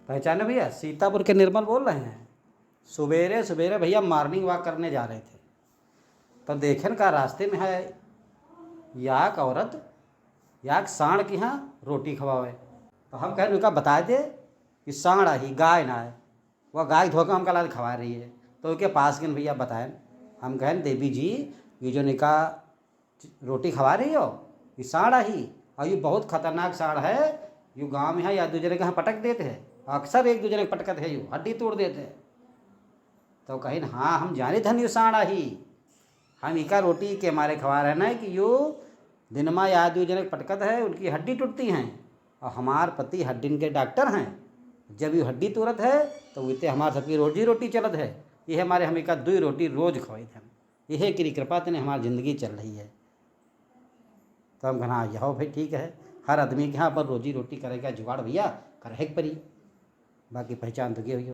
पहचाने भैया? सीतापुर के निर्मल बोल रहे हैं। सवेरे सवेरे भैया मॉर्निंग वॉक करने जा रहे थे, तो देखे का रास्ते में है याक औरत याक सांड के यहाँ रोटी खवावे। तो हम कहें उनका बता दे कि सांड आई गाय ना है, वह गाय धोकर हमका लाल खवा रही है। तो उसके पास के भैया बताएं, हम कहें देवी जी ये जो निका रोटी खवा रही हो ये सांड आई, और ये बहुत खतरनाक सांड है, ये गाँव में है या दूसरे के यहाँ पटक देते हैं, अक्सर एक दूसरे के पटकत है, यू हड्डी तोड़ देते हैं। तो कहीं हाँ हम जाने धन यू सांड आई, हम इका रोटी के मारे खवा रहे ना कि यो दिन में या दूसरे के पटकत है, उनकी हड्डी टूटती हैं, और हमार पति हड्डी के डॉक्टर हैं, जब ये हड्डी तोड़त है तो उतने हमारे सबकी रोजी रोटी चलत है। ये हमारे हम एक 2 रोटी रोज खवाई थे, यह की कृपा तने हमारी ज़िंदगी चल रही है। तो हम कहना यहो भाई ठीक है, हर आदमी के यहाँ पर रोजी रोटी करेगा जुगाड़ भैया करे परी, बाकी पहचान तो क्या हुई।